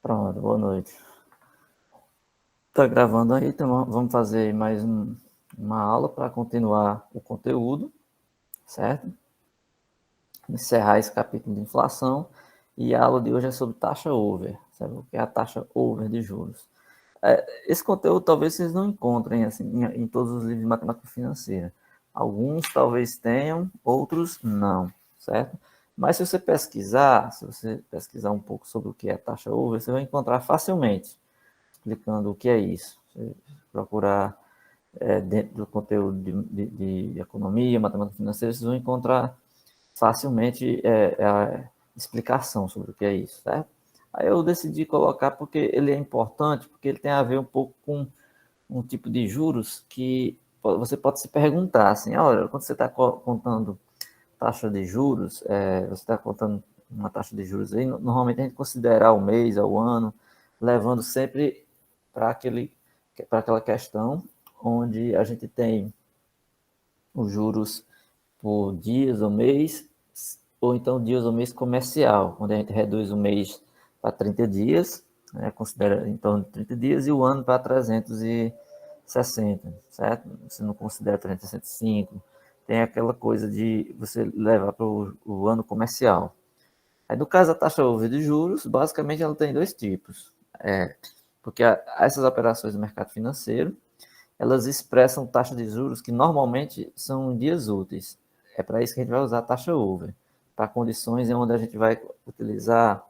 Pronto, boa noite. Tá gravando aí, então vamos fazer mais uma aula para continuar o conteúdo, certo? Encerrar esse capítulo de inflação. E a aula de hoje é sobre taxa over, sabe o que é a taxa over de juros? Esse conteúdo talvez vocês não encontrem assim, em todos os livros de matemática financeira. Alguns talvez tenham, outros não, certo? Mas se você pesquisar um pouco sobre o que é taxa over, você vai encontrar facilmente explicando o que é isso. Você procurar dentro do conteúdo de economia, matemática financeira, vocês vão encontrar facilmente a explicação sobre o que é isso, certo? Aí eu decidi colocar porque ele é importante, porque ele tem a ver um pouco com um tipo de juros que você pode se perguntar, assim, olha, quando você está contando taxa de juros, você está contando uma taxa de juros aí, normalmente a gente considera ao mês, ao ano, levando sempre para aquela questão onde a gente tem os juros por dias ou mês, ou então dias ou mês comercial, onde a gente reduz o mês para 30 dias, né, considera em torno de 30 dias, e o ano para 360, certo? Você não considera 365, tem aquela coisa de você levar para o ano comercial. Aí, no caso da taxa over de juros, basicamente ela tem dois tipos. Porque essas operações do mercado financeiro, elas expressam taxa de juros que normalmente são dias úteis. É para isso que a gente vai usar a taxa over, para condições em onde a gente vai utilizar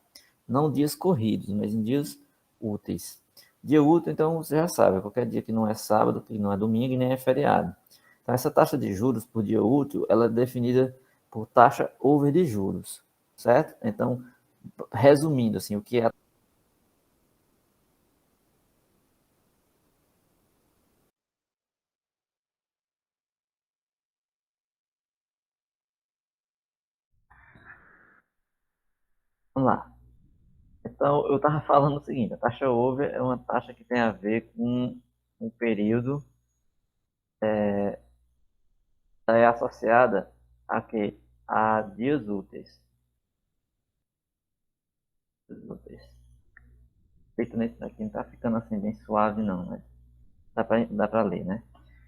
não dias corridos, mas em dias úteis. Dia útil, então, você já sabe, qualquer dia que não é sábado, que não é domingo e nem é feriado. Então, essa taxa de juros por dia útil, ela é definida por taxa over de juros, certo? Então, resumindo, assim, o que é. Vamos lá. Então, eu estava falando o seguinte, a taxa over é uma taxa que tem a ver com um período, é associada a quê? A dias úteis. Feito nesse daqui, não está ficando assim bem suave não, né? Dá para ler, né?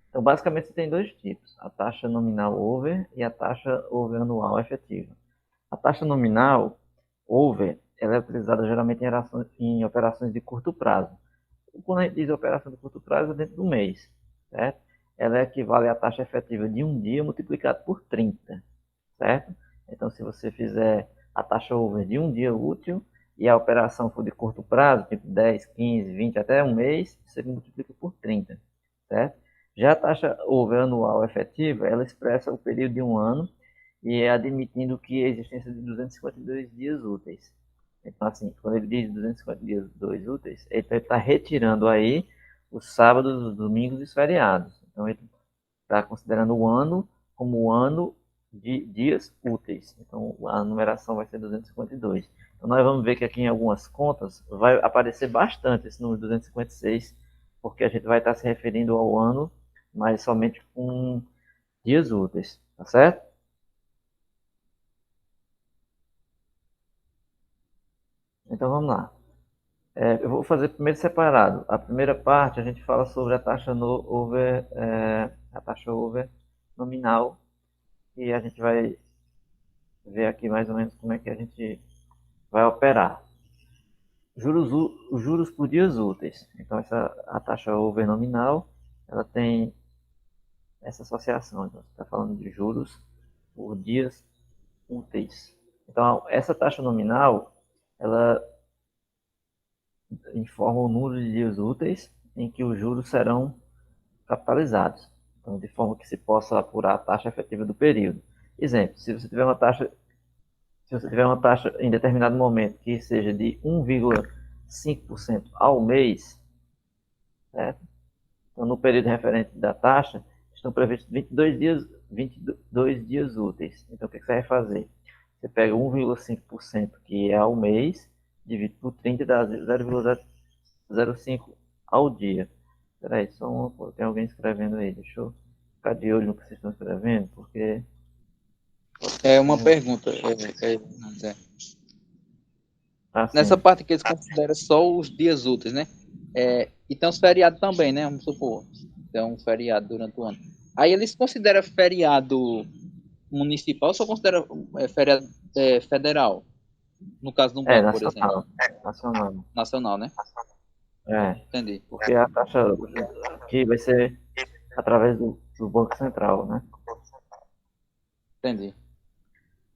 Então, basicamente, você tem dois tipos, a taxa nominal over e a taxa over anual efetiva. A taxa nominal over, ela é utilizada geralmente em operações de curto prazo. Quando a gente diz operação de curto prazo, é dentro do mês, certo? Ela equivale à taxa efetiva de um dia multiplicado por 30, certo? Então, se você fizer a taxa over de um dia útil e a operação for de curto prazo, tipo 10, 15, 20, até um mês, você multiplica por 30, certo? Já a taxa over anual efetiva, ela expressa o período de um ano e é admitindo que a existência de 252 dias úteis. Então, assim, quando ele diz 250 dias dois úteis, ele está retirando aí os sábados, os domingos e os feriados. Então, ele está considerando o ano como o ano de dias úteis. Então, a numeração vai ser 252. Então, nós vamos ver que aqui em algumas contas vai aparecer bastante esse número 256, porque a gente vai estar se referindo ao ano, mas somente com dias úteis, tá certo? Então, vamos lá. Eu vou fazer primeiro separado. A primeira parte a gente fala sobre a taxa over, a taxa over nominal, e a gente vai ver aqui mais ou menos como é que a gente vai operar. Juros por dias úteis. Então, a taxa over nominal, ela tem essa associação. Então, você está falando de juros por dias úteis. Então, essa taxa nominal, ela informa o número de dias úteis em que os juros serão capitalizados. Então, de forma que se possa apurar a taxa efetiva do período. Exemplo, se você tiver uma taxa em determinado momento que seja de 1,5% ao mês, certo? Então, no período referente da taxa, estão previstos 22 dias úteis. Então, o que você vai fazer? Você pega 1,5% que é ao mês, divide por 30 e dá 0,05 ao dia. Espera aí, tem alguém escrevendo aí. Deixa eu ficar de olho no que vocês estão escrevendo, porque... É uma pergunta, Zé. Nessa Assim, parte que eles consideram só os dias úteis, né? E tem os feriados também, né? Vamos supor. Tem um feriado durante o ano. Aí eles consideram feriado municipal ou só considera feriado federal? No caso de um banco, por exemplo. nacional. Nacional. Nacional, né? É, Entendi. porque a taxa aqui vai ser através do Banco Central, né? Entendi.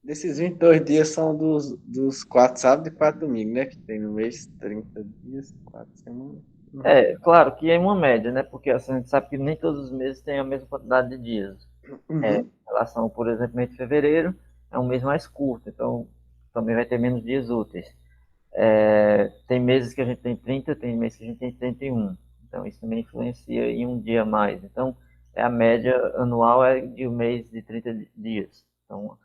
Desses 22 dias são dos 4 sábados e 4 domingos, né? Que tem no mês 30 dias, 4 semanas. É, claro que é uma média, né? Porque assim, a gente sabe que nem todos os meses têm a mesma quantidade de dias. Em Uhum. relação, por exemplo, mês de fevereiro, é um mês mais curto, então também vai ter menos dias úteis. Tem meses que a gente tem 30, tem meses que a gente tem 31. Então isso também influencia em um dia a mais. Então a média anual é de um mês de 30 dias. Então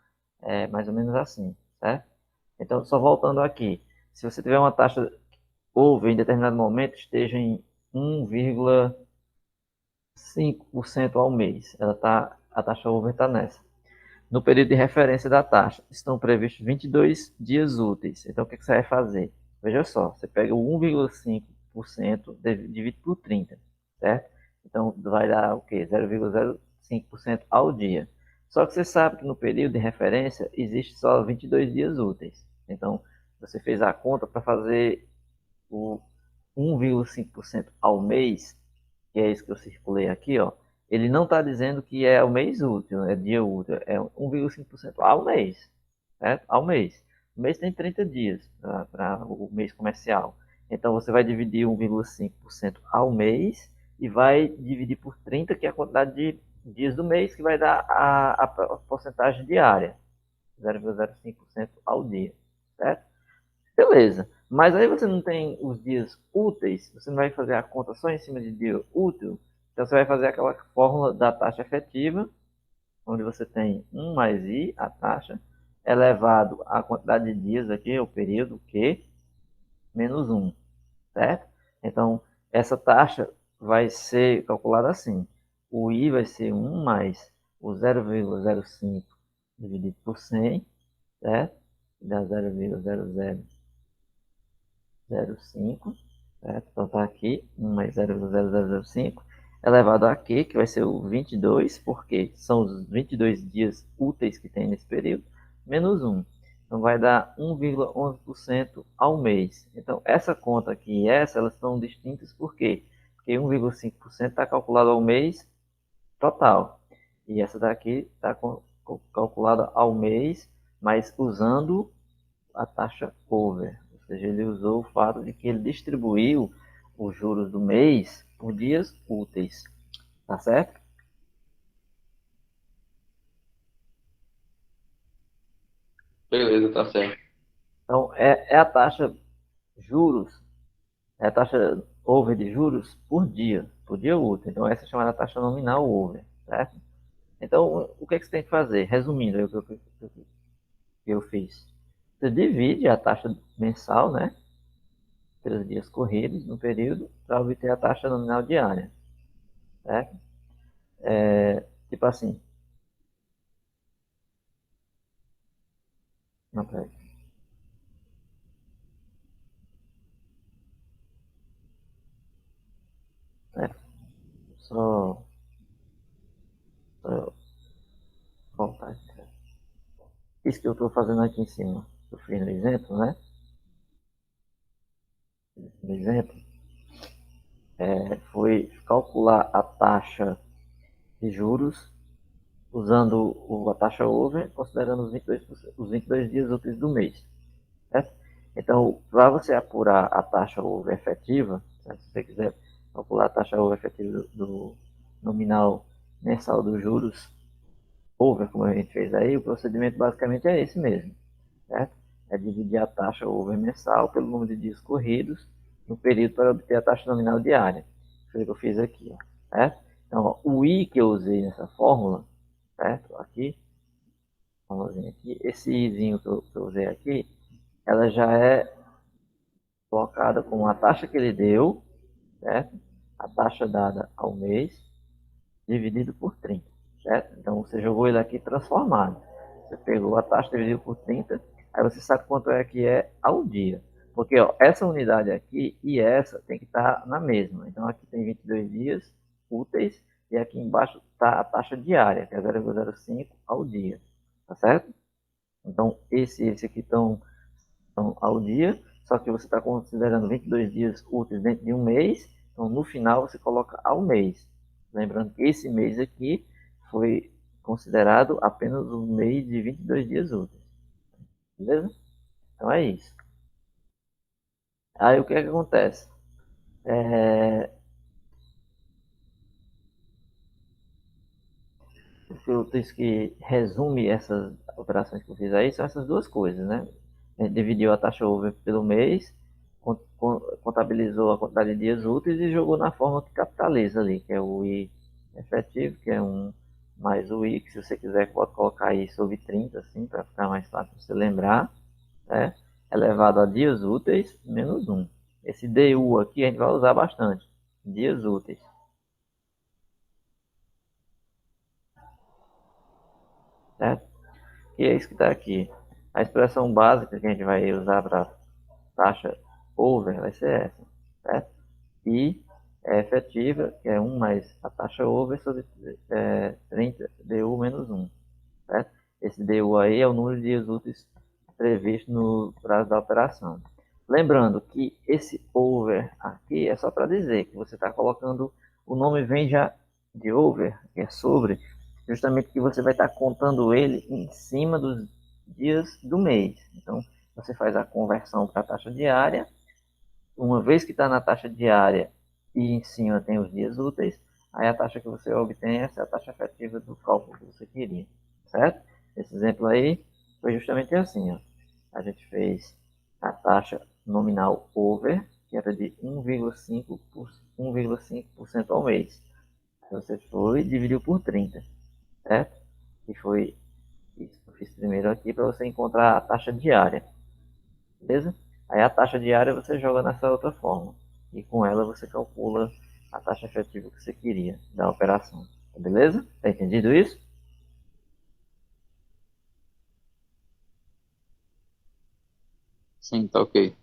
é mais ou menos assim, certo? Então só voltando aqui, se você tiver uma taxa over em determinado momento esteja em 1,5% ao mês, a taxa over está nessa. No período de referência da taxa, estão previstos 22 dias úteis. Então, o que você vai fazer? Veja só, você pega o 1,5%, divide por 30, certo? Então, vai dar o quê? 0,05% ao dia. Só que você sabe que no período de referência existe só 22 dias úteis. Então, você fez a conta para fazer o 1,5% ao mês, que é isso que eu circulei aqui, ó, ele não está dizendo que é o mês útil, é dia útil, é 1,5% ao mês, certo? Ao mês. O mês tem 30 dias para o mês comercial. Então você vai dividir 1,5% ao mês e vai dividir por 30, que é a quantidade de dias do mês, que vai dar a porcentagem diária, 0,05% ao dia, certo? Beleza. Mas aí você não tem os dias úteis, você não vai fazer a conta só em cima de dia útil, então você vai fazer aquela fórmula da taxa efetiva, onde você tem 1 mais I, a taxa, elevado à quantidade de dias aqui, o período Q, menos 1, certo? Então, essa taxa vai ser calculada assim. O I vai ser 1 mais o 0,05 dividido por 100, certo? Dá 0,0005, certo? Então está aqui 1 mais 0,0005 elevado a Q, que vai ser o 22, porque são os 22 dias úteis que tem nesse período, menos 1. Então vai dar 1,11% ao mês. Então essa conta aqui e essa, elas estão distintas por quê? Porque 1,5% está calculado ao mês total. E essa daqui está calculada ao mês, mas usando a taxa over. Ou seja, ele usou o fato de que ele distribuiu os juros do mês por dias úteis. Tá certo? Beleza, tá certo. Então, é a taxa juros, é a taxa over de juros por dia útil. Então, essa é chamada taxa nominal over, certo? Então, o que, é que você tem que fazer? Resumindo, o que eu fiz. Você divide a taxa mensal, né? Pelos dias corridos no período, para obter a taxa nominal diária, certo? Tipo assim, não, peraí. É, só, só voltar aqui. Isso que eu estou fazendo aqui em cima, eu fiz no exemplo, né? No exemplo, foi calcular a taxa de juros usando a taxa over, considerando os 22 dias úteis do mês, certo? Então, para você apurar a taxa over efetiva, certo? Se você quiser calcular a taxa over efetiva do nominal mensal dos juros, over, como a gente fez aí, o procedimento basicamente é esse mesmo, certo? É dividir a taxa over mensal pelo número de dias corridos no período para obter a taxa nominal diária. Foi o que eu fiz aqui, ó, certo? Então, ó, o I que eu usei nessa fórmula, certo? Aqui, aqui, esse Izinho que eu usei aqui, ela já é colocada com a taxa que ele deu, certo? A taxa dada ao mês, dividido por 30, certo? Então você jogou ele aqui transformado. Você pegou a taxa dividido por 30, aí você sabe quanto é que é ao dia. Porque ó, essa unidade aqui e essa tem que estar na mesma. Então aqui tem 22 dias úteis e aqui embaixo está a taxa diária, que é 0,05 ao dia. Tá certo? Então esse aqui estão ao dia, só que você está considerando 22 dias úteis dentro de um mês. Então no final você coloca ao mês. Lembrando que esse mês aqui foi considerado apenas um mês de 22 dias úteis. Beleza? Então é isso. Aí o que é que acontece? O que eu disse que resume essas operações que eu fiz aí são essas duas coisas, né? A gente dividiu a taxa over pelo mês, contabilizou a quantidade de dias úteis e jogou na forma que capitaliza ali, que é o I efetivo, que é 1 mais o I, que se você quiser pode colocar aí sobre 30, assim, para ficar mais fácil você lembrar, né? Elevado a dias úteis menos 1. Esse DU aqui a gente vai usar bastante, dias úteis. Certo? E é isso que está aqui. A expressão básica que a gente vai usar para taxa over vai ser essa, certo? E é efetiva, que é 1 mais a taxa over sobre 30 DU menos 1, certo? Esse DU aí é o número de dias úteis previsto no prazo da operação. Lembrando que esse over aqui é só para dizer que você está colocando, o nome vem já de over, que é sobre, justamente que você vai estar contando ele em cima dos dias do mês. Então, você faz a conversão para a taxa diária. Uma vez que está na taxa diária e em cima tem os dias úteis, aí a taxa que você obtém essa é a taxa efetiva do cálculo que você queria, certo? Esse exemplo aí foi justamente assim, ó. A gente fez a taxa nominal over, que era de 1,5% ao mês. Você foi e dividiu por 30, certo? E foi isso que eu fiz primeiro aqui para você encontrar a taxa diária, beleza? Aí a taxa diária você joga nessa outra forma e com ela você calcula a taxa efetiva que você queria da operação, beleza? Tá entendido isso? Sim, tá ok.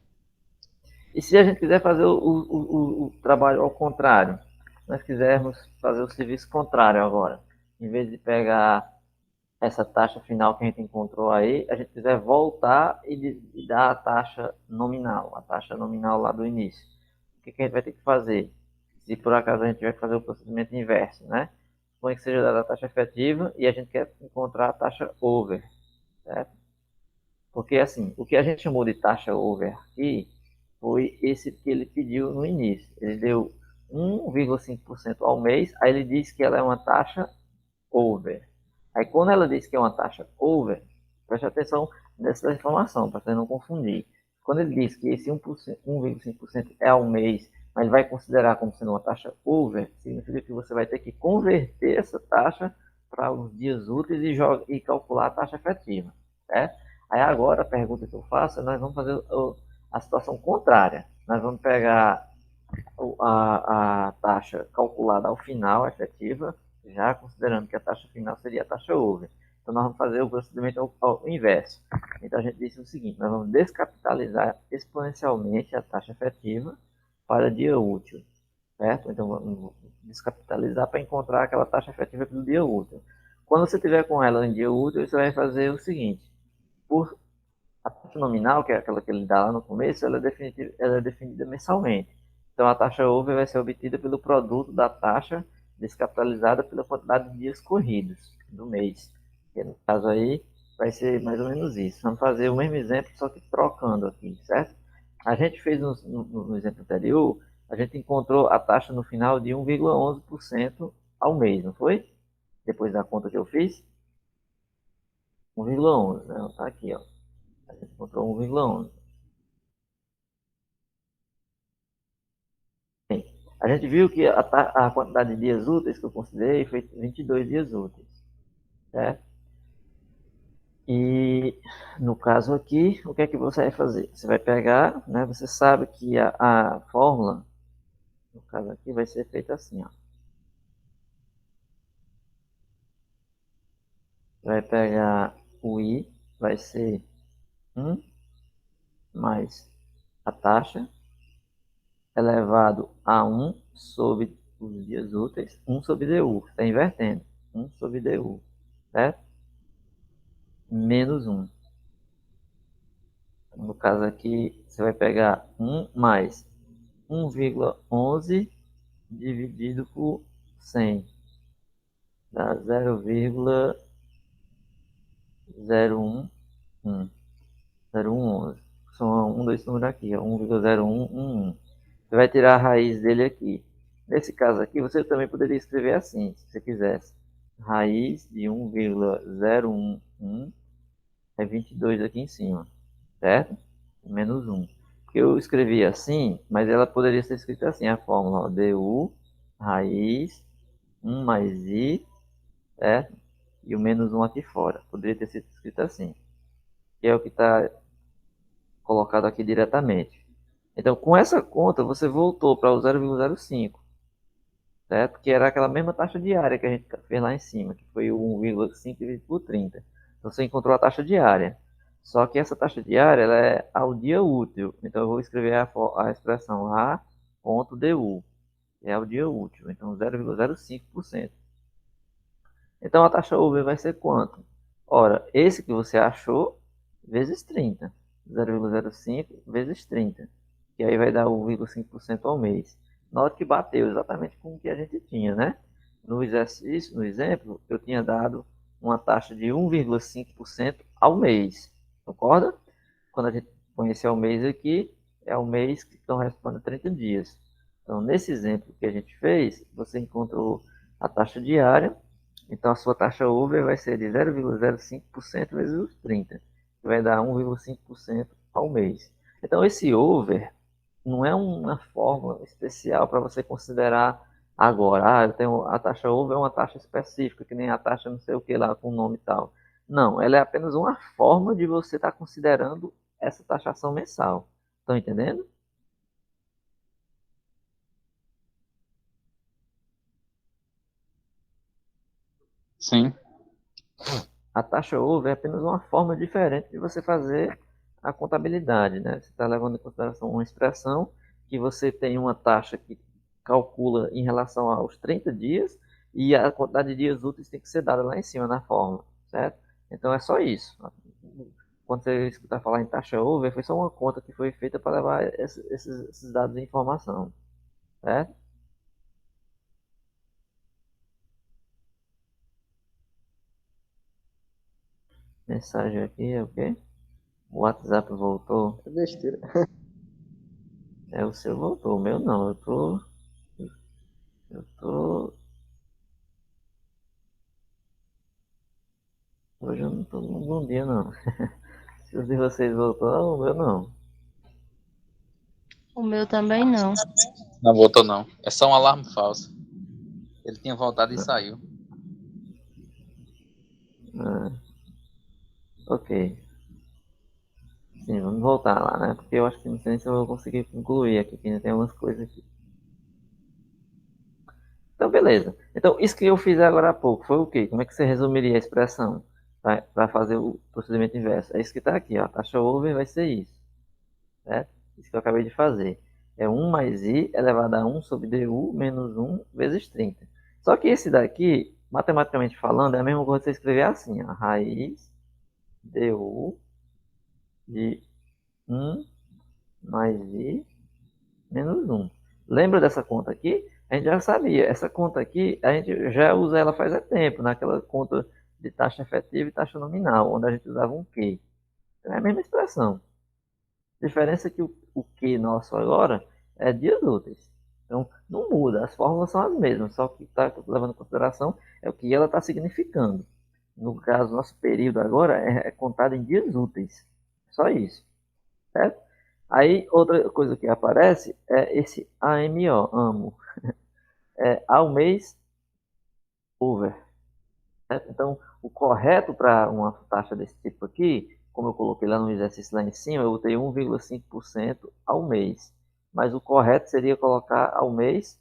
E se a gente quiser fazer o trabalho ao contrário, nós quisermos fazer o serviço contrário agora, em vez de pegar essa taxa final que a gente encontrou aí, a gente quiser voltar e dar a taxa nominal lá do início. O que a gente vai ter que fazer? Se por acaso a gente vai fazer o procedimento inverso, né? Suponha que seja dada a taxa efetiva e a gente quer encontrar a taxa over, certo? Porque assim, o que a gente chamou de taxa over aqui foi esse que ele pediu no início. Ele deu 1,5% ao mês, aí ele diz que ela é uma taxa over. Aí quando ela diz que é uma taxa over, preste atenção nessa informação, para você não confundir. Quando ele diz que esse 1,5% é ao mês, mas ele vai considerar como sendo uma taxa over, significa que você vai ter que converter essa taxa para os dias úteis e calcular a taxa efetiva, certo? Aí agora a pergunta que eu faço, nós vamos fazer a situação contrária. Nós vamos pegar a taxa calculada ao final, efetiva, já considerando que a taxa final seria a taxa over. Então nós vamos fazer o procedimento ao inverso. Então a gente disse o seguinte, nós vamos descapitalizar exponencialmente a taxa efetiva para dia útil, certo? Então vamos descapitalizar para encontrar aquela taxa efetiva pelo dia útil. Quando você tiver com ela em dia útil, você vai fazer o seguinte, por a taxa nominal, que é aquela que ele dá lá no começo, ela é definida mensalmente. Então, a taxa over vai ser obtida pelo produto da taxa descapitalizada pela quantidade de dias corridos do mês. Que no caso aí, vai ser mais ou menos isso. Vamos fazer o mesmo exemplo, só que trocando aqui, certo? A gente fez no exemplo anterior, a gente encontrou a taxa no final de 1,11% ao mês, não foi? Depois da conta que eu fiz, 1,11, né? Tá aqui, ó. A gente encontrou 1,11. A gente viu que a quantidade de dias úteis que eu considerei foi 22 dias úteis, certo? E no caso aqui, o que é que você vai fazer? Você vai pegar, né? Você sabe que a fórmula, no caso aqui, vai ser feita assim, ó. Vai pegar o I, vai ser 1 mais a taxa elevado a 1 sobre os dias úteis, 1 sobre DU, está invertendo, 1 sobre DU, certo? Menos 1. No caso aqui, você vai pegar 1 mais 1,11 dividido por 100, dá 0,011. 0,11. São dois números aqui, 1,0111. Você vai tirar a raiz dele aqui. Nesse caso aqui, você também poderia escrever assim, se você quisesse. Raiz de 1,011 é 22 aqui em cima, certo? Menos 1. Porque eu escrevi assim, mas ela poderia ser escrita assim, a fórmula, ó, du, raiz, 1 mais i, certo? E o menos 1 aqui fora. Poderia ter sido escrito assim. Que é o que está colocado aqui diretamente. Então, com essa conta, você voltou para o 0,05, certo? Que era aquela mesma taxa diária que a gente fez lá em cima, que foi o 1,5 dividido por 30. Então, você encontrou a taxa diária. Só que essa taxa diária ela é ao dia útil. Então, eu vou escrever a expressão A.du, que é ao dia útil. Então, 0,05%. Então, a taxa over vai ser quanto? Ora, esse que você achou, vezes 30. 0,05 vezes 30. Que aí vai dar 1,5% ao mês. Note que bateu exatamente com o que a gente tinha, né? No exercício, no exemplo, eu tinha dado uma taxa de 1,5% ao mês. Concorda? Quando a gente põe esse ao mês aqui, é o mês que corresponde a 30 dias. Então, nesse exemplo que a gente fez, você encontrou a taxa diária. Então, a sua taxa over vai ser de 0,05% vezes os 30, que vai dar 1,5% ao mês. Então, esse over não é uma fórmula especial para você considerar agora. Eu tenho a taxa over é uma taxa específica, que nem a taxa não sei o que lá, com nome e tal. Não, ela é apenas uma forma de você estar considerando essa taxação mensal. Estão entendendo? Sim. A taxa over é apenas uma forma diferente de você fazer a contabilidade, né? Você está levando em consideração uma expressão que você tem uma taxa que calcula em relação aos 30 dias e a quantidade de dias úteis tem que ser dada lá em cima na fórmula, certo? Então é só isso. Quando você escutar falar em taxa over, foi só uma conta que foi feita para levar esses dados de informação, certo? Mensagem aqui é o quê? O WhatsApp voltou. É besteira. É, o seu voltou, o meu não. Eu tô. Hoje eu não tô num bom dia, não. Se os de vocês voltou, o meu não. O meu também não. Não voltou, não. É só um alarme falso. Ele tinha voltado e saiu. Ah, ok. Sim, vamos voltar lá, né? Porque eu acho que não sei se eu vou conseguir concluir aqui, que ainda tem algumas coisas aqui. Então, beleza. Então, isso que eu fiz agora há pouco foi o quê? Como é que você resumiria a expressão para fazer o procedimento inverso? É isso que está aqui, ó. A taxa over vai ser isso, certo? Isso que eu acabei de fazer. É 1 mais i elevado a 1 sobre du menos 1 vezes 30. Só que esse daqui, matematicamente falando, é a mesma coisa que você escrever assim, ó. Raiz du de 1 mais i menos 1. Lembra dessa conta aqui? A gente já sabia. Essa conta aqui, a gente já usa ela faz tempo, naquela conta de taxa efetiva e taxa nominal, onde a gente usava um Q. Então é a mesma expressão. A diferença é que o Q nosso agora é dias úteis. Então não muda, as fórmulas são as mesmas, só que está levando em consideração é o que ela está significando. No caso, nosso período agora é contado em dias úteis. Só isso, certo? Aí, outra coisa que aparece é esse AMO, amo. É ao mês over. Certo? Então, o correto para uma taxa desse tipo aqui, como eu coloquei lá no exercício lá em cima, eu botei 1,5% ao mês. Mas o correto seria colocar ao mês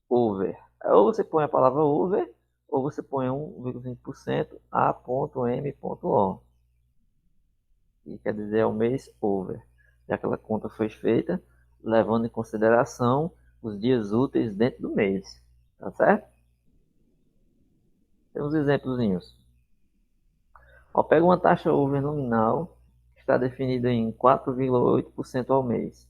over. Ou você põe a palavra over, ou você põe 1,5% A.M.O. Que quer dizer ao mês over. que aquela conta foi feita, levando em consideração os dias úteis dentro do mês. Tá certo? Tem uns exemplozinhos. Ó, pega uma taxa over nominal que está definida em 4,8% ao mês.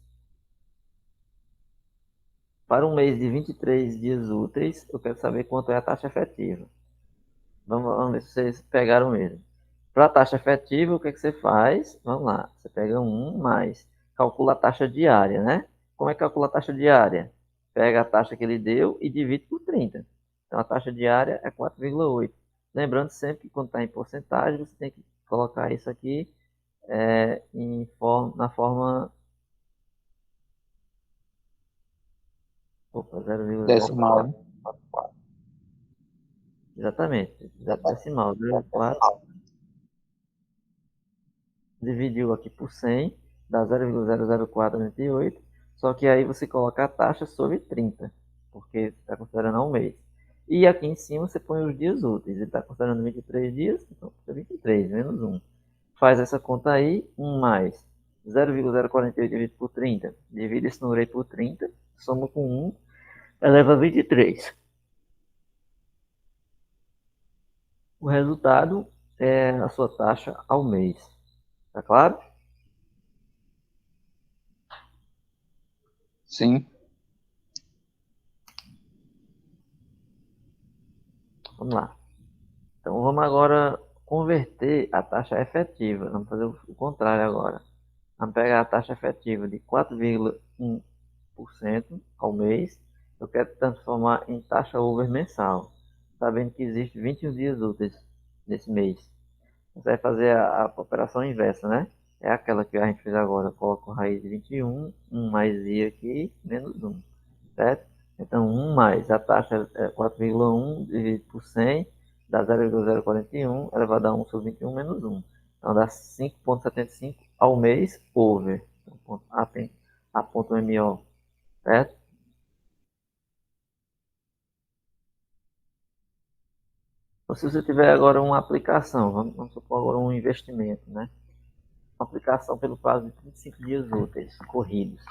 Para um mês de 23 dias úteis, eu quero saber quanto é a taxa efetiva. Vamos ver se vocês pegaram mesmo. Para a taxa efetiva, o que você faz? Vamos lá, você pega 1 mais, calcula a taxa diária, né? Como é que calcula a taxa diária? Pega a taxa que ele deu e divide por 30. Então a taxa diária é 4,8. Lembrando sempre que quando está em porcentagem, você tem que colocar isso aqui na forma. Opa, 0,4. Decimal, né? Exatamente, decimal, 0,4. Dividiu aqui por 100, dá 0,00428, só que aí você coloca a taxa sobre 30, porque está considerando um mês. E aqui em cima você põe os dias úteis, ele está considerando 23 dias, então fica 23, menos 1. Faz essa conta aí, 1 mais 0,048 dividido por 30, divide esse número aí por 30, soma com 1, eleva a 23. O resultado é a sua taxa ao mês, tá claro? Sim. Vamos lá. Então vamos agora converter a taxa efetiva. Vamos fazer o contrário agora. Vamos pegar a taxa efetiva de 4,1% ao mês. Eu quero transformar em taxa over mensal, sabendo que existe 21 dias úteis nesse mês. Você vai fazer a operação inversa, né? É aquela que a gente fez agora. Coloco raiz de 21, 1 mais i aqui, menos 1, certo? Então 1 mais a taxa é 4,1 dividido por 100, dá 0,041 elevado a 1 sobre 21 menos 1. Então dá 5,75 ao mês over. Então, A.MO, certo? Ou se você tiver agora uma aplicação, vamos supor agora um investimento, né? Uma aplicação pelo prazo de 35 dias úteis, corridos.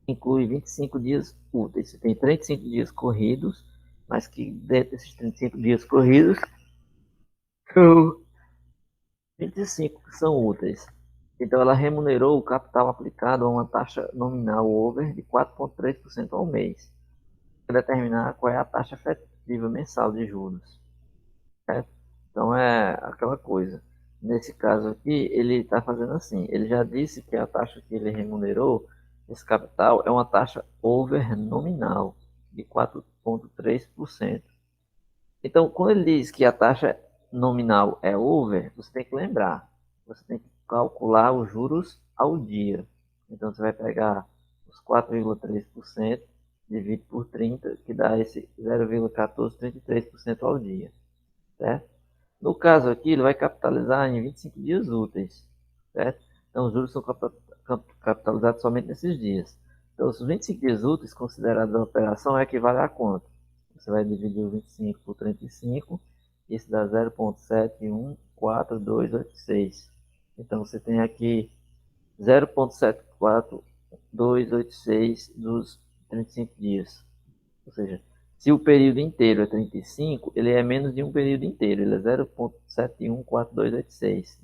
Inclui 25 dias úteis. Você tem 35 dias corridos, mas que dentro desses 35 dias corridos, são 25 que são úteis. Então ela remunerou o capital aplicado a uma taxa nominal over de 4,3% ao mês. Para determinar qual é a taxa efetiva mensal de juros. Certo? Então é aquela coisa. Nesse caso aqui, ele está fazendo assim. Ele já disse que a taxa que ele remunerou, esse capital, é uma taxa over nominal de 4,3%. Então, quando ele diz que a taxa nominal é over, você tem que lembrar. Você tem que calcular os juros ao dia. Então, você vai pegar os 4,3%, divide por 30, que dá esse 0,1433% ao dia. Certo? No caso aqui, ele vai capitalizar em 25 dias úteis, certo? Então, os juros são capitalizados somente nesses dias. Então, os 25 dias úteis considerados a operação equivale a quanto? Você vai dividir o 25 por 35, isso dá 0,7142286. Então, você tem aqui 0,74286 dos 35 dias. Ou seja, se o período inteiro é 35, ele é menos de um período inteiro. Ele é 0,714286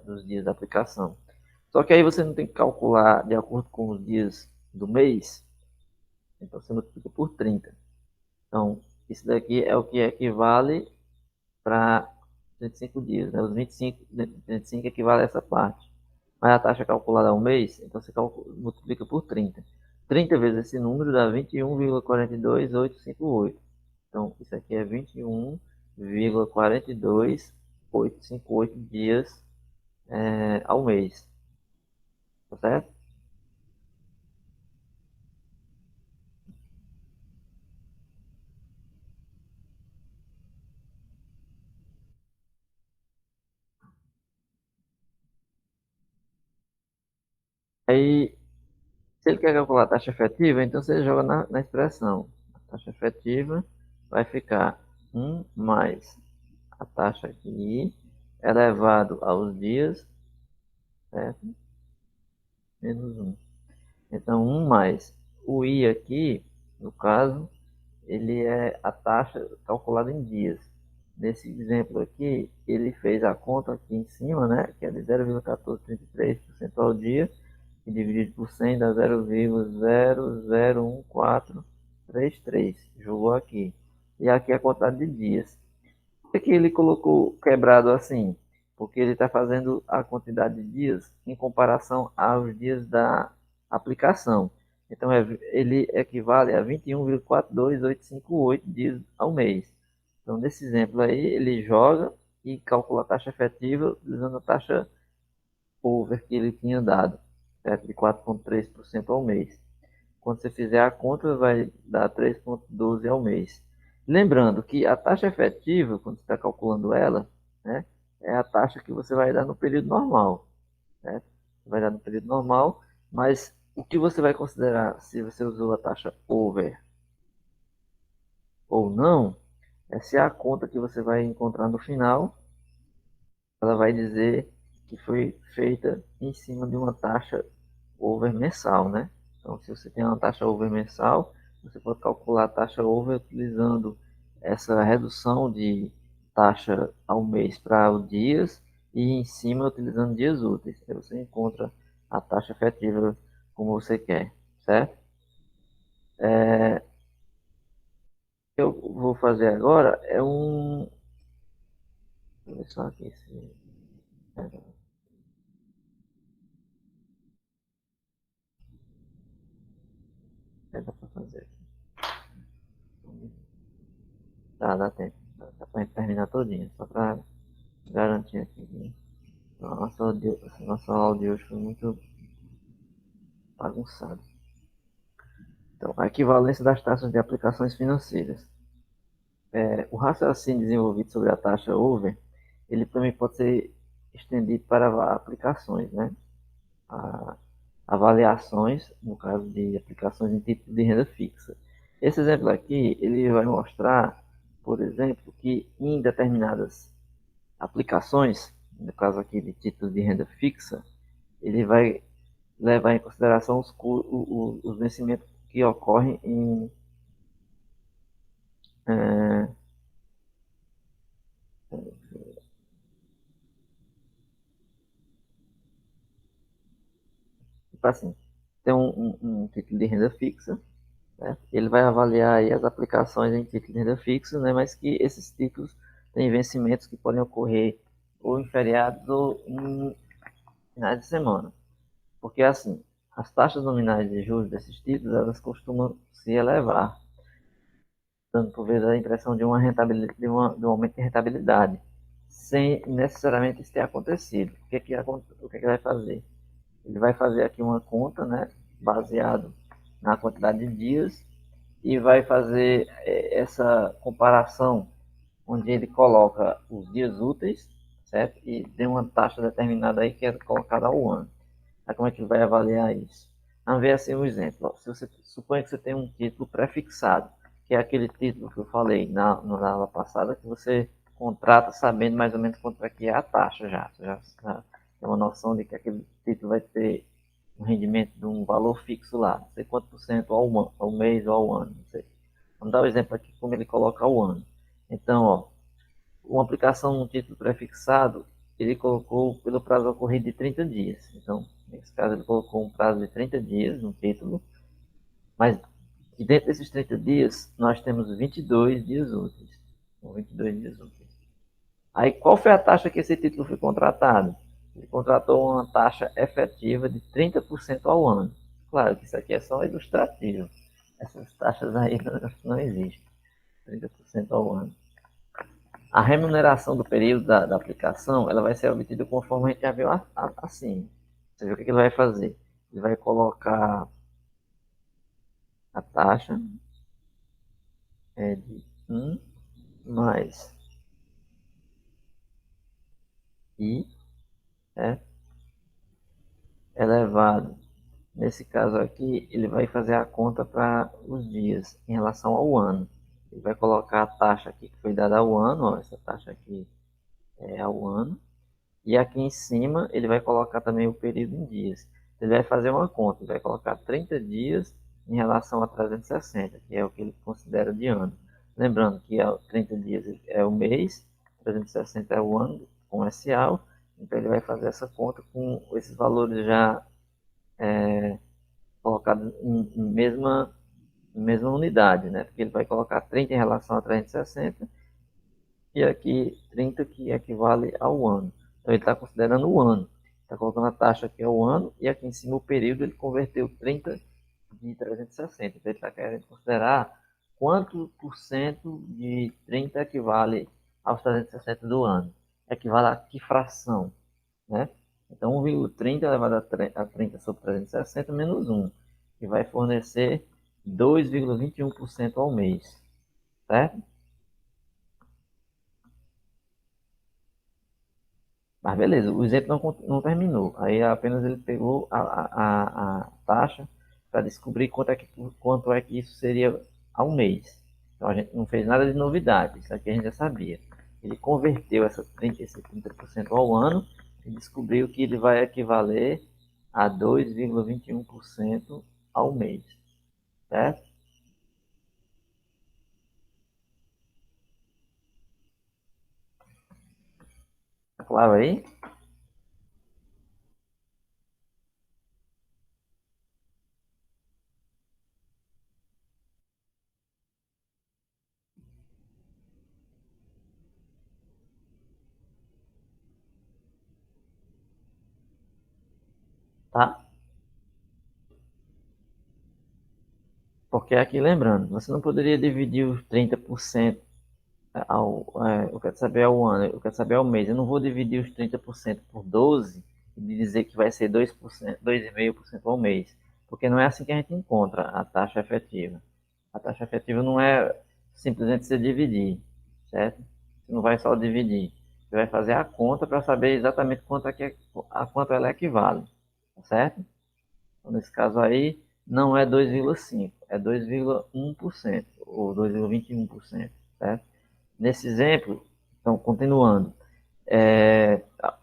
dos dias da aplicação. Só que aí você não tem que calcular de acordo com os dias do mês. Então você multiplica por 30. Então, isso daqui é o que equivale para 35 dias. Né? Os 25 equivale a essa parte. Mas a taxa calculada ao mês, então você multiplica por 30. 30 vezes esse número dá 21,42858. Então, isso aqui é 21,42858 dias ao mês. Tá certo? Aí, se ele quer calcular a taxa efetiva, então você joga na expressão. A taxa efetiva vai ficar 1 mais a taxa aqui elevado aos dias, certo? menos 1. Então, 1 mais o I aqui, no caso, ele é a taxa calculada em dias. Nesse exemplo aqui, ele fez a conta aqui em cima, né, que é de 0,1433% ao dia, e dividido por 100 dá 0,001433. Jogou aqui. E aqui é a quantidade de dias. Por que ele colocou quebrado assim? Porque ele está fazendo a quantidade de dias em comparação aos dias da aplicação. Então, ele equivale a 21,42858 dias ao mês. Então, nesse exemplo aí, ele joga e calcula a taxa efetiva utilizando a taxa over que ele tinha dado, certo? De 4,3% ao mês. Quando você fizer a conta, vai dar 3,12 ao mês. Lembrando que a taxa efetiva, quando você está calculando ela, né, é a taxa que você vai dar no período normal. Certo? Você vai dar no período normal, mas o que você vai considerar se você usou a taxa over ou não, é se a conta que você vai encontrar no final, ela vai dizer que foi feita em cima de uma taxa over mensal, né? Então, se você tem uma taxa over mensal, você pode calcular a taxa over utilizando essa redução de taxa ao mês para os dias e em cima utilizando dias úteis. Aí você encontra a taxa efetiva como você quer, certo? O que eu vou fazer agora é um... Deixa eu ver só aqui se... Dá para fazer. Tá, dá tempo. Dá para terminar todinho, só para garantir aqui. Nossa aula de hoje foi muito bagunçada. Então, a equivalência das taxas de aplicações financeiras. O raciocínio desenvolvido sobre a taxa over, ele também pode ser estendido para aplicações, né? Avaliações, no caso de aplicações em títulos de renda fixa. Esse exemplo aqui, ele vai mostrar, por exemplo, que em determinadas aplicações, no caso aqui de títulos de renda fixa, ele vai levar em consideração os vencimentos que ocorrem em tipo assim, tem um título de renda fixa, né? Ele vai avaliar aí as aplicações em título de renda fixa, né? Mas que esses títulos têm vencimentos que podem ocorrer ou em feriados ou em finais de semana. Porque assim, as taxas nominais de juros desses títulos, elas costumam se elevar, dando por vezes a impressão de uma rentabilidade, de um aumento de rentabilidade, sem necessariamente isso ter acontecido. O que vai fazer? Ele vai fazer aqui uma conta, né, baseado na quantidade de dias e vai fazer essa comparação onde ele coloca os dias úteis, certo? E tem uma taxa determinada aí que é colocada ao ano. Aí como é que ele vai avaliar isso? Vamos ver assim um exemplo. Ó. Se você supõe que você tem um título prefixado, que é aquele título que eu falei na aula passada, que você contrata sabendo mais ou menos quanto é que é a taxa já. Você já tem uma noção de que aquele título vai ter um rendimento de um valor fixo lá, não sei quanto por cento ao mês ou ao ano, não sei. Vamos dar o um exemplo aqui como ele coloca ao ano. Então, ó, uma aplicação num título prefixado, ele colocou pelo prazo ocorrido de 30 dias. Então, nesse caso, ele colocou um prazo de 30 dias no título, mas dentro desses 30 dias, nós temos 22 dias úteis. 22 dias úteis. Aí, qual foi a taxa que esse título foi contratado? Ele contratou uma taxa efetiva de 30% ao ano. Claro que isso aqui é só ilustrativo. Essas taxas aí não existem. 30% ao ano. A remuneração do período da aplicação, ela vai ser obtida conforme a gente já viu acima. Você vê o que ele vai fazer? Ele vai colocar a taxa de 1 mais I elevado. Nesse caso aqui, ele vai fazer a conta para os dias em relação ao ano. Ele vai colocar a taxa aqui que foi dada ao ano, ó, essa taxa aqui é ao ano. E aqui em cima ele vai colocar também o período em dias. ele vai fazer uma conta, ele vai colocar 30 dias em relação a 360, que é o que ele considera de ano. Lembrando que 30 dias é o mês, 360 é o ano comercial, então ele vai fazer essa conta com esses valores já colocados em mesma unidade, né? Porque ele vai colocar 30 em relação a 360 e aqui 30 que equivale ao ano. Então ele está considerando o ano. Está colocando a taxa que é o ano e aqui em cima o período ele converteu 30 de 360. Então ele está querendo considerar quanto por cento de 30 equivale aos 360 do ano. Equivale a que fração, né? Então 1,30 elevado a 30 sobre 360 menos 1, que vai fornecer 2,21% ao mês, certo? Mas beleza, o exemplo não terminou. Aí apenas ele pegou a taxa para descobrir quanto é que isso seria ao mês. Então a gente não fez nada de novidade, isso aqui a gente já sabia. Ele converteu esse 30% ao ano e descobriu que ele vai equivaler a 2,21% ao mês, certo? Tá claro aí? Tá? Porque aqui lembrando, você não poderia dividir os 30% eu quero saber ao ano, eu quero saber ao mês. Eu não vou dividir os 30% por 12 e dizer que vai ser 2%, 2,5% ao mês, porque não é assim que a gente encontra a taxa efetiva. A taxa efetiva não é simplesmente você dividir, certo? Você não vai só dividir. Você vai fazer a conta para saber exatamente a quanto ela equivale, certo? Então, nesse caso aí, não é 2,5%, é 2,1% ou 2,21%, certo? Nesse exemplo, então, continuando,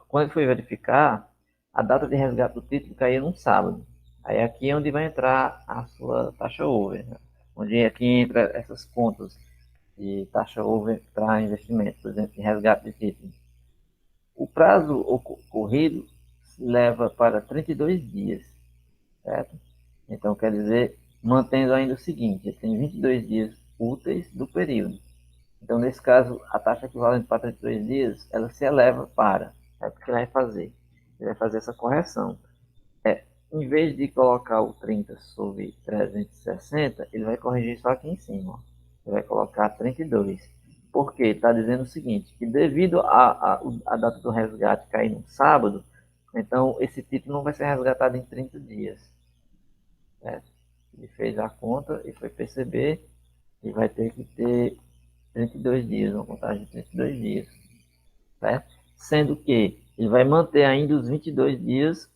quando ele foi verificar, a data de resgate do título caía num sábado. Aí aqui é onde vai entrar a sua taxa over, né? Onde aqui entra essas contas de taxa over para investimento, por exemplo, de resgate de título. O prazo ocorrido leva para 32 dias, certo? Então, quer dizer, mantendo ainda o seguinte, tem 22 dias úteis do período. Então, nesse caso, a taxa equivalente para 32 dias, ela se eleva para. É o que ele vai fazer? Ele vai fazer essa correção. Em vez de colocar o 30 sobre 360, ele vai corrigir só aqui em cima. Ó. Ele vai colocar 32. Porque está dizendo o seguinte, que devido a data do resgate cair no sábado, então esse título não vai ser resgatado em 30 dias. Certo? Ele fez a conta e foi perceber que vai ter que ter 32 dias, uma contagem de 32 dias, certo? Sendo que ele vai manter ainda os 22 dias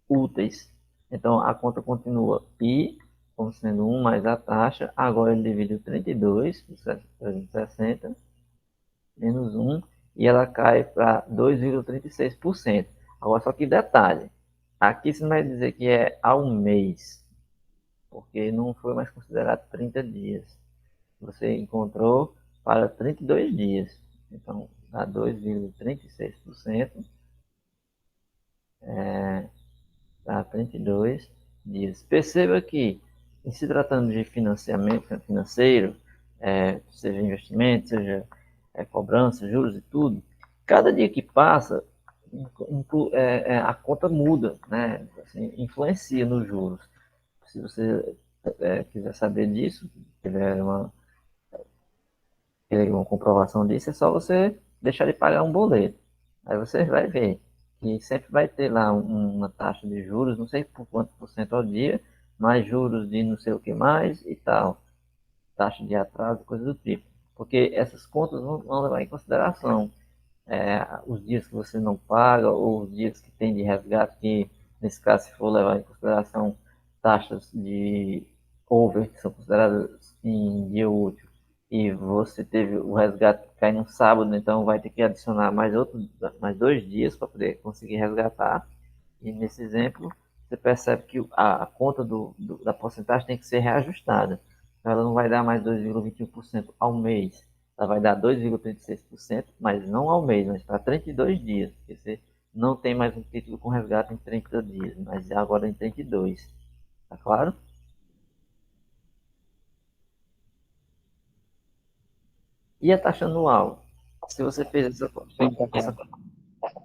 úteis. Então, a conta continua I, como sendo 1 mais a taxa, agora ele divide o 32 por 360, menos 1, e ela cai para 2,36%. Agora, só que detalhe, aqui você não vai dizer que é ao mês, porque não foi mais considerado 30 dias. Você encontrou para 32 dias. Então, dá 2,36%, dá 32 dias. Perceba que, em se tratando de financiamento financeiro, seja investimento, seja cobrança, juros e tudo, cada dia que passa, a conta muda, né? Assim, influencia nos juros. Se você quiser saber disso, tiver uma comprovação disso, é só você deixar de pagar um boleto. Aí você vai ver que sempre vai ter lá uma taxa de juros, não sei por quanto por cento ao dia, mais juros de não sei o que mais e tal, taxa de atraso, coisa do tipo. Porque essas contas vão levar em consideração os dias que você não paga ou os dias que tem de resgate, que nesse caso, se for levar em consideração taxas de over, que são consideradas em dia útil, e você teve o resgate que cai no sábado, então vai ter que adicionar mais 2 dias para poder conseguir resgatar. E nesse exemplo, você percebe que a conta da porcentagem tem que ser reajustada. Ela não vai dar mais 2,21% ao mês. Ela vai dar 2,36%, mas não ao mês, mas para 32 dias. Porque você não tem mais um título com resgate em 30 dias, mas agora em 32. Tá claro? E a taxa anual? Se você fez Sim, tá essa, claro.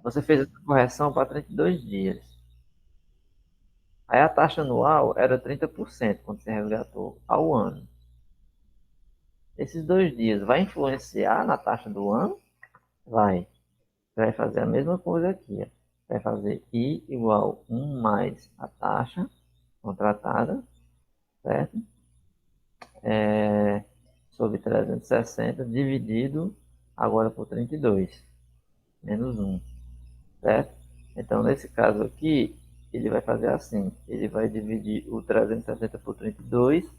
você fez essa correção para 32 dias. Aí a taxa anual era 30% quando você resgatou ao ano. Esses 2 dias vai influenciar na taxa do ano? Vai. Você vai fazer a mesma coisa aqui. Ó. Vai fazer I igual 1 mais a taxa contratada, certo? Sobre 360 dividido agora por 32, menos 1, certo? Então, nesse caso aqui, ele vai fazer assim. Ele vai dividir o 360 por 32,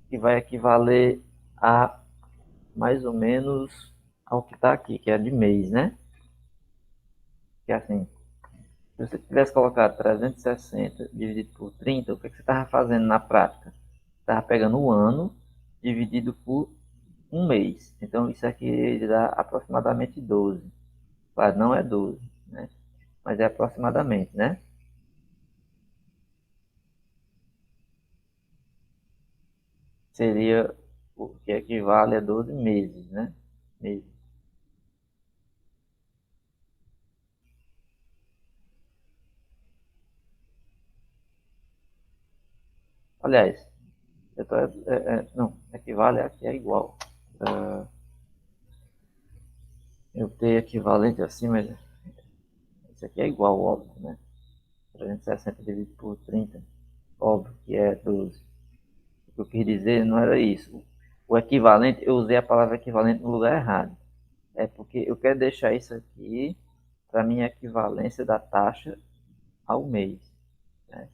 que vai equivaler a mais ou menos ao que está aqui, que é de mês, né? Que é assim, se você tivesse colocado 360 dividido por 30, o que você estava fazendo na prática? Estava pegando o ano dividido por um mês. Então, isso aqui dá aproximadamente 12. Claro, não é 12, né? Mas é aproximadamente, né? Seria o que equivale a 12 meses, né? Meses. Aliás, eu tô, não, equivale aqui é igual. Eu tenho equivalente assim, mas isso aqui é igual, óbvio, né? 360 dividido por 30, óbvio que é 12. O que eu quis dizer não era isso. O equivalente, eu usei a palavra equivalente no lugar errado. É porque eu quero deixar isso aqui para minha equivalência da taxa ao mês. Né?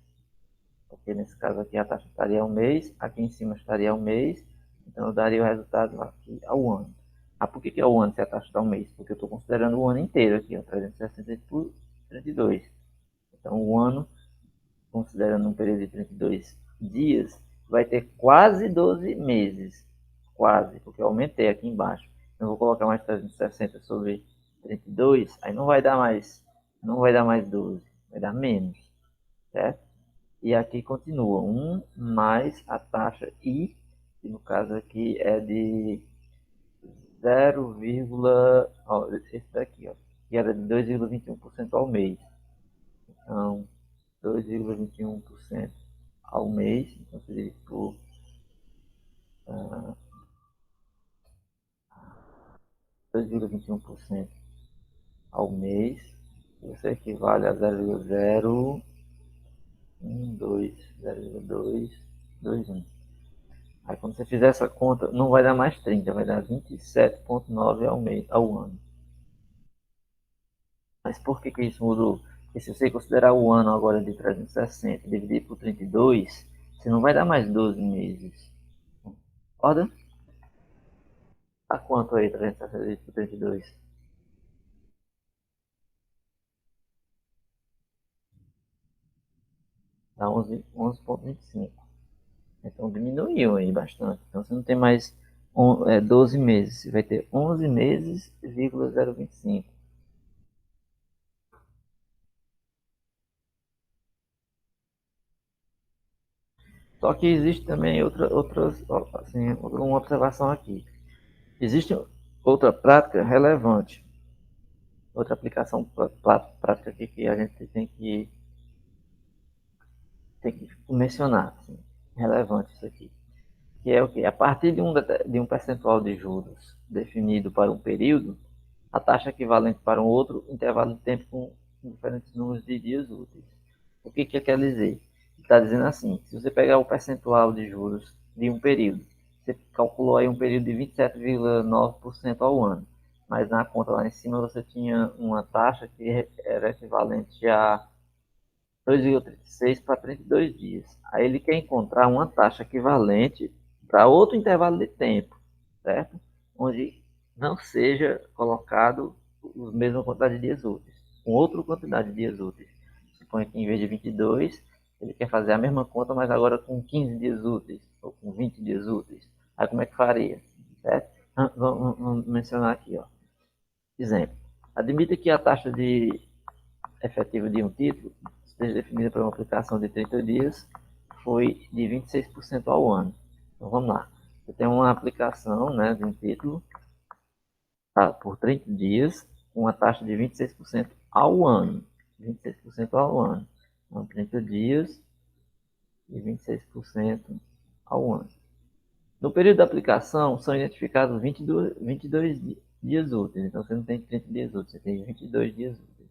Porque nesse caso aqui a taxa estaria ao mês, aqui em cima estaria ao mês, então eu daria o resultado aqui ao ano. Ah, por que é o ano se a taxa está ao mês? Porque eu estou considerando o ano inteiro aqui, ó, 360 por 32. Então o ano, considerando um período de 32 dias, vai ter quase 12 meses. Quase, porque eu aumentei aqui embaixo. Eu vou colocar mais 360 sobre 32, aí não vai dar mais 12, vai dar menos, certo? E aqui continua 1 mais a taxa I, que no caso aqui é de 0, ó, esse daqui, ó, que era de 2,21% ao mês. Então, 2,21% ao mês, então seria por 2,21% ao mês, isso equivale a 0,01221. Aí quando você fizer essa conta, não vai dar mais 30, vai dar 27,9 ao mês, ao ano. Mas por que isso mudou? Porque se você considerar o ano agora de 360 dividir por 32, você não vai dar mais 12 meses. Concorda? Tá quanto aí 360 dividido por 32? Dá 11,25. Então diminuiu aí bastante. Então você não tem mais 12 meses, você vai ter 11 meses, 0,025. Só que existe também assim, uma observação aqui. Existe outra prática relevante, outra aplicação prática aqui que a gente tem que mencionar, assim, relevante isso aqui, que é o que? A partir de um percentual de juros definido para um período, a taxa equivalente para um outro intervalo de tempo com diferentes números de dias úteis. O que quer dizer? Está dizendo assim, se você pegar o percentual de juros de um período, você calculou aí um período de 27,9% ao ano, mas na conta lá em cima você tinha uma taxa que era equivalente a 2,36 para 32 dias. Aí ele quer encontrar uma taxa equivalente para outro intervalo de tempo, certo? Onde não seja colocado a mesma quantidade de dias úteis, com outra quantidade de dias úteis. Suponha que em vez de 22, Ele quer fazer a mesma conta, mas agora com 15 dias úteis, ou com 20 dias úteis. Aí como é que faria? Certo? Vamos mencionar aqui, ó. Exemplo. Admita que a taxa de efetiva de um título esteja definida para uma aplicação de 30 dias, foi de 26% ao ano. Então vamos lá. Você tem uma aplicação, né, de um título por 30 dias, com uma taxa de 26% ao ano. 26% ao ano. Então, 30 dias e 26% ao ano. No período da aplicação, são identificados 22 dias úteis. Então, você não tem 30 dias úteis, você tem 22 dias úteis.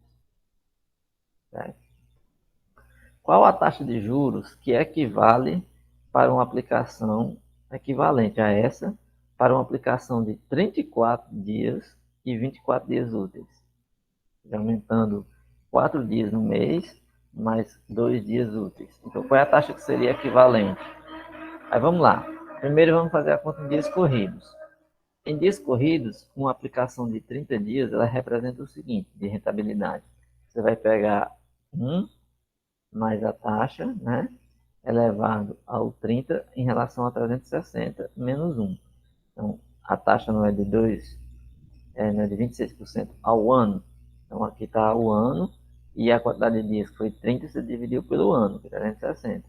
Certo? Qual a taxa de juros que equivale para uma aplicação equivalente a essa para uma aplicação de 34 dias e 24 dias úteis? Aumentando 4 dias no mês, mais 2 dias úteis. Então, qual é a taxa que seria equivalente? Aí vamos lá. Primeiro vamos fazer a conta em dias corridos. Em dias corridos, uma aplicação de 30 dias, ela representa o seguinte, de rentabilidade. Você vai pegar 1 mais a taxa, né, elevado ao 30 em relação a 360 menos 1. Então, a taxa não é de 2, não é de 26% ao ano. Então, aqui está o ano e a quantidade de dias que foi 30, você dividiu pelo ano, que é 360.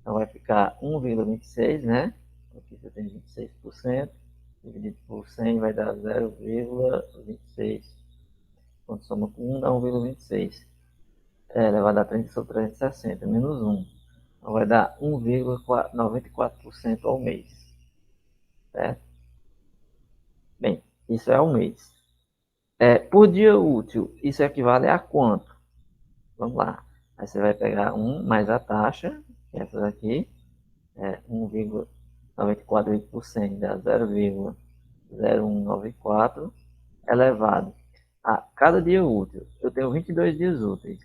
Então, vai ficar 1,26, né? Aqui você tem 26%, dividido por 100 vai dar 0,26. Quando soma com 1, dá 1,26. Elevado a 30 sobre 360, menos 1. Então, vai dar 1,94% ao mês. Certo? Bem, isso é ao mês. Por dia útil, isso equivale a quanto? Vamos lá. Aí você vai pegar 1 mais a taxa, que é essa daqui, 1,94% dá 0,0194, elevado a cada dia útil. Eu tenho 22 dias úteis.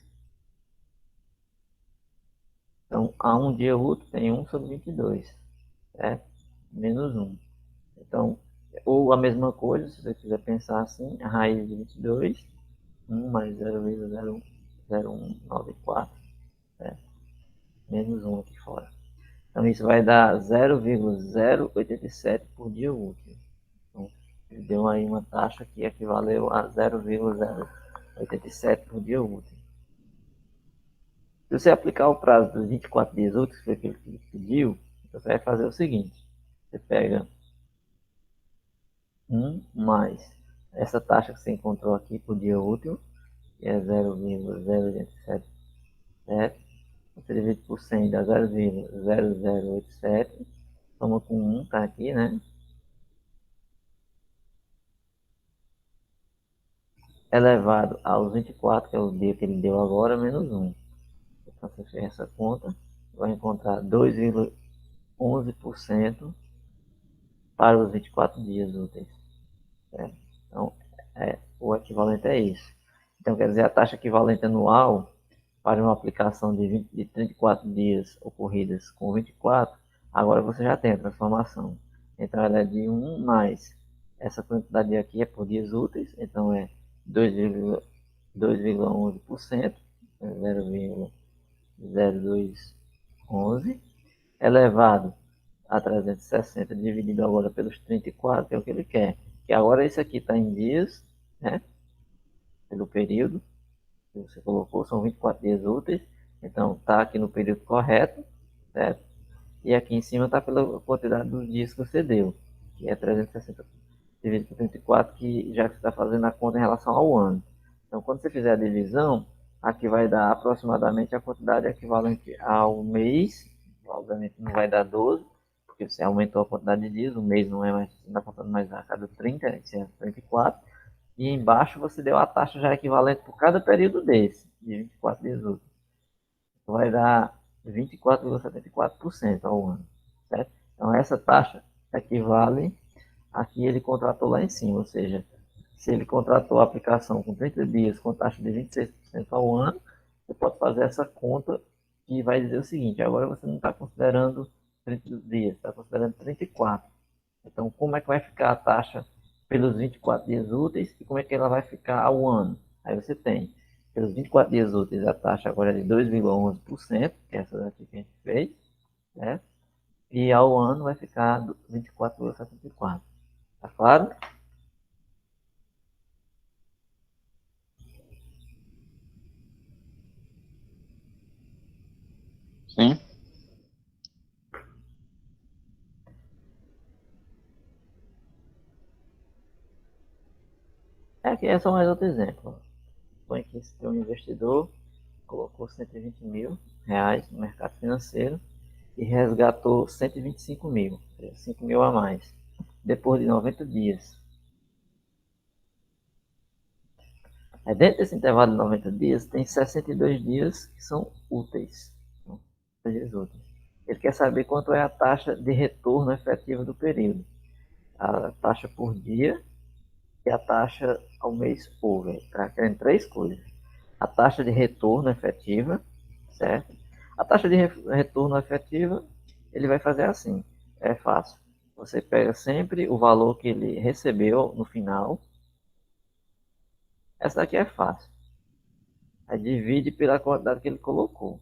Então, a um dia útil tem 1 sobre 22, certo? Menos 1. Então, ou a mesma coisa, se você quiser pensar assim, a raiz de 22, 1 mais 0,0194, certo? Menos 1 aqui fora. Então, isso vai dar 0,087 por dia útil. Então, deu aí uma taxa que equivaleu a 0,087 por dia útil. Se você aplicar o prazo dos 24 dias úteis, que foi aquele que ele pediu, você vai fazer o seguinte. Você pega 1 mais essa taxa que você encontrou aqui por dia útil, que é 0,087, você divide por 100 dá 0,0087, soma com 1, tá aqui, né? Elevado aos 24, que é o dia que ele deu agora, menos 1. Então, você fez essa conta, vai encontrar 2,11% para os 24 dias úteis. Certo? Então, o equivalente é isso. Então, quer dizer, a taxa equivalente anual para uma aplicação de 34 dias ocorridas com 24, agora você já tem a transformação. Então, ela é de 1 mais essa quantidade aqui é por dias úteis, então é 2,11%, 0,0211, elevado a 360 dividido agora pelos 34, que é o que ele quer. Que agora esse aqui está em dias, né? Pelo período que você colocou, são 24 dias úteis. Então está aqui no período correto, certo? E aqui em cima está pela quantidade dos dias que você deu, que é 360 dividido por 34, que já que você está fazendo a conta em relação ao ano. Então quando você fizer a divisão, aqui vai dar aproximadamente a quantidade equivalente ao mês. Obviamente não vai dar 12, porque você aumentou a quantidade de dias, o mês não é mais, não está contando mais a cada 30, é 34. E embaixo você deu a taxa já equivalente por cada período desse, de 24 dias úteis. Vai dar 24,74% ao ano, certo? Então essa taxa equivale a que ele contratou lá em cima, ou seja, se ele contratou a aplicação com 30 dias com taxa de 26% ao ano, você pode fazer essa conta que vai dizer o seguinte, agora você não está considerando 30 dias, está considerando 34. Então, como é que vai ficar a taxa pelos 24 dias úteis e como é que ela vai ficar ao ano? Aí você tem pelos 24 dias úteis, a taxa agora é de 2,11%, que é essa daqui que a gente fez, né? E ao ano vai ficar 24,74%. Tá claro? Sim. Aqui é só mais outro exemplo. Põe que esse um investidor colocou 120 mil reais no mercado financeiro e resgatou 125 mil, 5 mil a mais, depois de 90 dias. Dentro desse intervalo de 90 dias, tem 62 dias que são úteis. Ele quer saber quanto é a taxa de retorno efetiva do período. A taxa por dia e a taxa ao mês over. Está querendo três coisas. A taxa de retorno efetiva, certo? A taxa de retorno efetiva, ele vai fazer assim. É fácil. Você pega sempre o valor que ele recebeu no final. Essa daqui é fácil. Aí divide pela quantidade que ele colocou.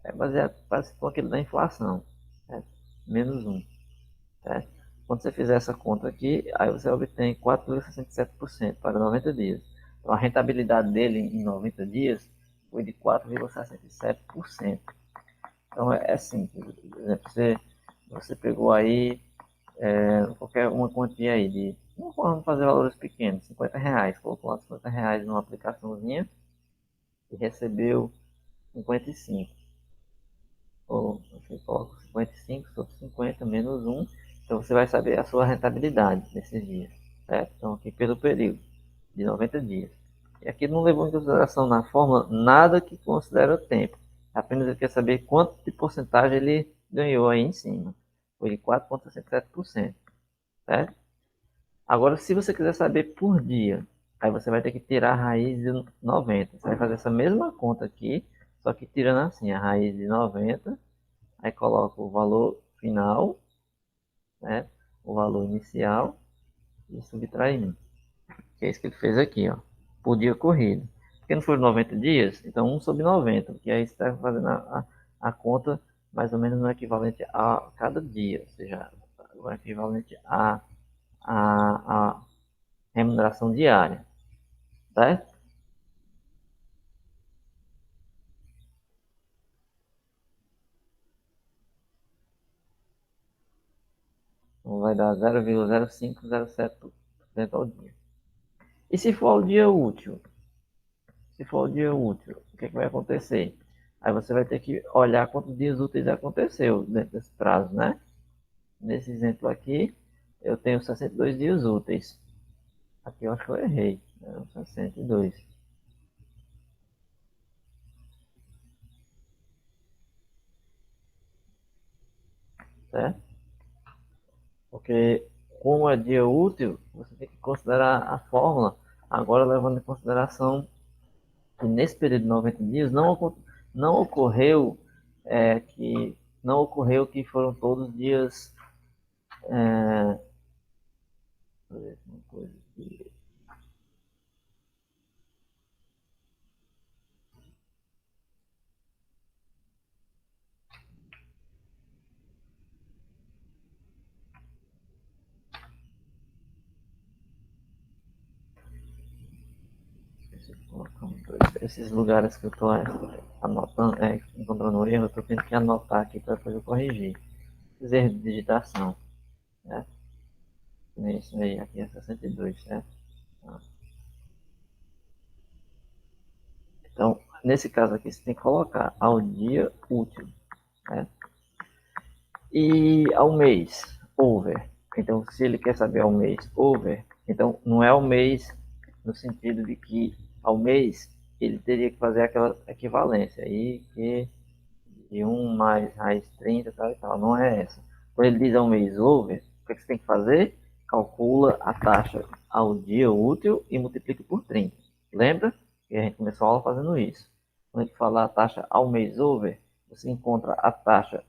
É baseado parece com aquele da inflação. Certo? Menos 1. Certo? Quando você fizer essa conta aqui, aí você obtém 4,67% para 90 dias. Então a rentabilidade dele em 90 dias foi de 4,67%. Então é simples. Por exemplo, você pegou aí qualquer uma quantia aí de. Vamos fazer valores pequenos, 50 reais. Colocou lá 50 reais numa aplicaçãozinha e recebeu 55. Ou você coloca 55 sobre 50 menos 1. Então você vai saber a sua rentabilidade nesses dias. Certo? Então aqui pelo período de 90 dias. E aqui não levou em consideração na fórmula nada que considera o tempo. Apenas ele quer saber quanto de porcentagem ele ganhou aí em cima. Foi de 4,67%. Certo? Agora, se você quiser saber por dia, aí você vai ter que tirar a raiz de 90. Você vai fazer essa mesma conta aqui, só que tirando assim a raiz de 90, aí coloca o valor final, né? O valor inicial e subtraindo. Que é isso que ele fez aqui, ó. Por dia corrido. Porque não foram 90 dias, então 1 sobre 90, que aí você está fazendo a conta mais ou menos no equivalente a cada dia, ou seja, o equivalente a remuneração diária, certo? Então vai dar 0,0507% ao dia. E se for o dia útil? Se for o dia útil, o que vai acontecer? Aí você vai ter que olhar quantos dias úteis aconteceu dentro desse prazo, né? Nesse exemplo aqui, eu tenho 62 dias úteis. Aqui eu acho que eu errei. 62. Certo? Porque como é dia útil, você tem que considerar a fórmula, agora levando em consideração que nesse período de 90 dias não ocorreu que não ocorreu que foram todos dias uma coisa aqui. Esses lugares que eu estou anotando, encontrando erro, eu estou tendo que anotar aqui para depois eu corrigir. Esses erros de digitação, né? Isso aí, aqui é 62, certo? Então, nesse caso aqui, você tem que colocar ao dia útil, né? E ao mês, over. Então, se ele quer saber ao mês, over, então não é ao mês no sentido de que ao mês ele teria que fazer aquela equivalência aí que de 1 mais raiz 30 tal e tal. Não é essa. Quando ele diz ao mês over, o que você tem que fazer? Calcula a taxa ao dia útil e multiplica por 30. Lembra? Que a gente começou a aula fazendo isso. Quando a gente fala a taxa ao mês over, você encontra a taxa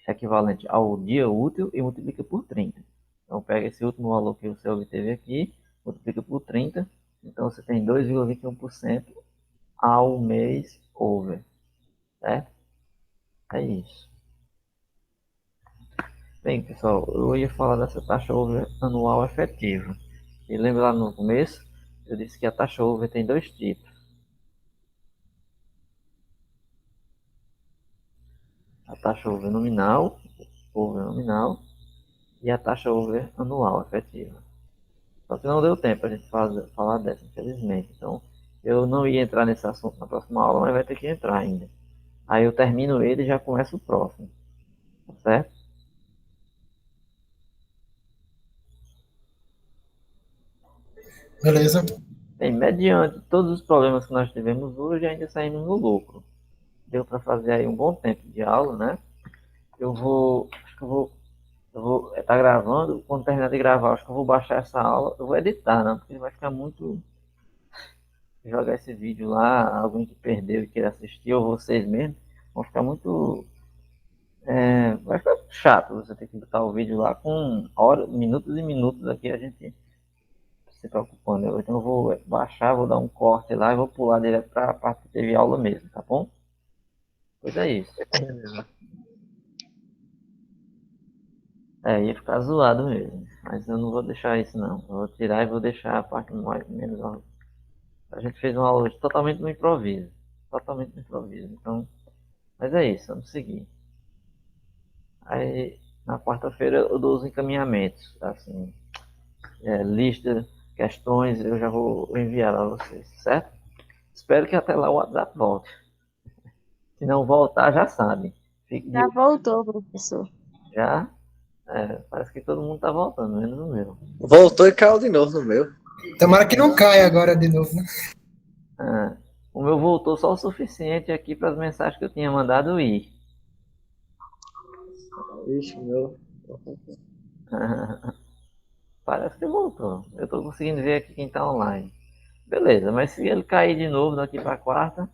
equivalente ao dia útil e multiplica por 30. Então pega esse último valor que você obteve aqui, multiplica por 30 Então você tem 2,21% ao mês over, certo? É isso. Bem, pessoal, eu ia falar dessa taxa over anual efetiva. E lembra lá no começo, eu disse que a taxa over tem dois tipos. A taxa over nominal e a taxa over anual efetiva. Só que não deu tempo a gente falar dessa, infelizmente. Então, eu não ia entrar nesse assunto na próxima aula, mas vai ter que entrar ainda. Aí eu termino ele e já começo o próximo. Tá certo? Beleza. Bem, mediante todos os problemas que nós tivemos hoje, ainda saímos no lucro. Deu para fazer aí um bom tempo de aula, né? Acho que eu vou, tá gravando, quando terminar de gravar, acho que eu vou baixar essa aula, eu vou editar, né? Porque vai ficar muito, jogar esse vídeo lá, alguém que perdeu e queira assistir, ou vocês mesmos, vão ficar muito, vai ficar chato você ter que botar o vídeo lá com horas, minutos e minutos aqui a gente se preocupando. Então eu vou baixar, vou dar um corte lá e vou pular direto para a parte que teve aula mesmo, tá bom? Pois é isso. Ia ficar zoado mesmo. Mas eu não vou deixar isso não. Eu vou tirar e vou deixar a parte mais menos. A gente fez uma aula hoje totalmente no improviso. Totalmente no improviso. Então, mas é isso, vamos seguir. Aí na quarta-feira eu dou os encaminhamentos. Assim, lista, questões, eu já vou enviar a vocês, certo? Espero que até lá o WhatsApp volte. Se não voltar, já sabe. Já voltou, professor. Já? Parece que todo mundo tá voltando, menos o meu. Voltou e caiu de novo no meu. Tomara que não caia agora de novo, né? O meu voltou só o suficiente aqui para as mensagens que eu tinha mandado ir. Ixi, meu. Parece que voltou. Eu tô conseguindo ver aqui quem tá online. Beleza, mas se ele cair de novo daqui para quarta,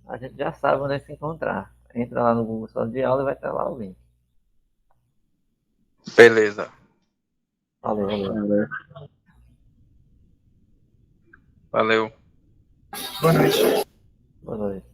a gente já sabe onde é se encontrar. Entra lá no Google Sala de Aula e vai estar lá o link. Beleza. Valeu, valeu. Valeu. Boa noite. Boa noite.